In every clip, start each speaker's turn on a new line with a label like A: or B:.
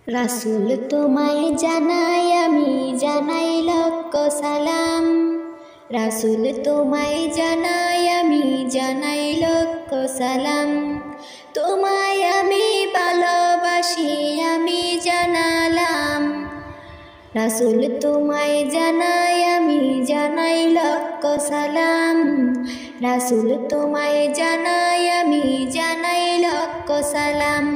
A: রাসূল তোমায় জানাই আমি জানাই লক্ষ সালাম। রাসূল তোমায় জানাই আমি জানাই লক্ষ সালাম। তোমায় আমি ভালোবাসি আমি জানালাম। রাসূল তোমায় জানাই আমি জানাই লক্ষ সালাম। রাসূল তোমায় জানাই আমি জানাই লক্ষ সালাম।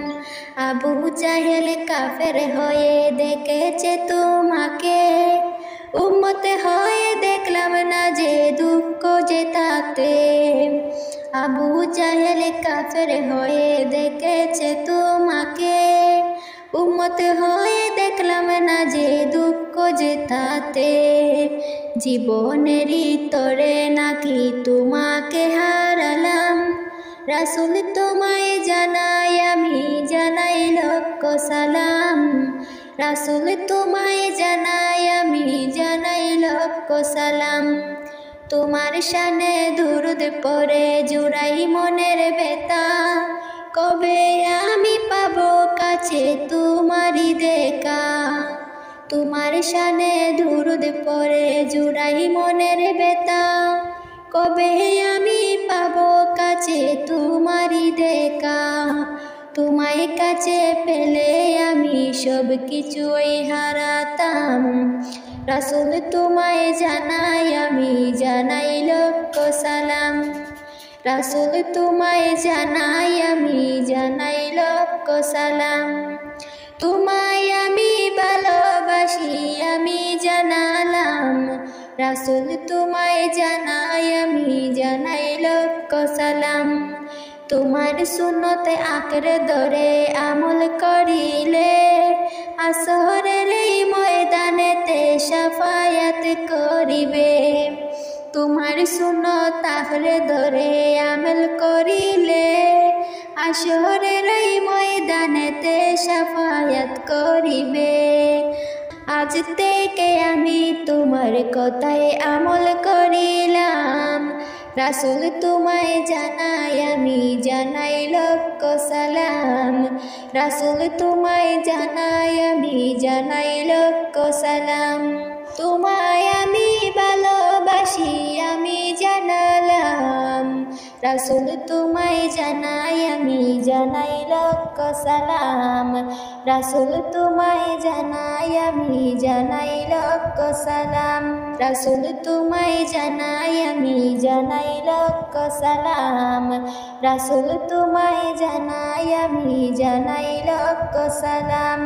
A: আবু জাহেল কাফের হয়ে দেখেছে তোমাকে, উম্মত হয়ে দেখলাম না যে দুঃখ যে তাতে। আবু জাহেল কাফের হয়ে দেখেছে তোমাকে, উম্মত হয়ে দেখলাম না যে দুঃখ যে তাতে। জীবনেরই তরে নাকি তোমাকে হারালাম। রাসূল তোমায় জানাই আমি জানাই লক্ষ সালাম। রাসূল তোমায় জানাই আমি জানাই লক্ষ সালাম। তোমার শানে দুরুদ পড়ে জুড়াই মনের ব্যথা, কবে আমি পাবো কাছে তোমারই দেখা। তোমার শানে দুরুদ পড়ে জুড়াই মনের ব্যথা, কবে আমি পাবো কাছে তোমারই দেখা। তোমায় কাছে পেলে আমি সব কিছুই হারাতাম। রাসূল তোমায় জানাই আমি জানাই লক্ষ সালাম। রাসূল তোমায় জানাই আমি জানাই লক্ষ সালাম। তোমায় আমি ভালোবাসি আমি জানালাম। রাসূল তোমায় জানাই আমি জানাই লক্ষ সালাম। তোমার সুন্নতে আঁকড়ে ধরে আমল করিলে, আসরের এই ময়দানেতে শাফায়াত করিবে। তোমার সুন্নত আঁকড়ে ধরে আমল করিলে, আসরের এই ময়দানেতে শাফায়াত করিবে। আজ থেকে আমি তোমার কথায় আমল করিলাম। রাসূল তোমায় জানাই আমি জানাই লক্ষ সালাম। রাসূল তোমায় জানাই আমি জানাই লক্ষ সালাম। তোমায় আমি ভালোবাসি আমি জানালাম। রাসূল তোমায় জানাই আমি জানাই লক্ষ সালাম। রাসূল তোমায় জানাই আমি জানাই লক্ষ সালাম। রাসূল তোমায় জানাই আমি জানাই লক্ষ সালাম। রাসূল তোমায় জানাই আমি জানাই লক্ষ সালাম।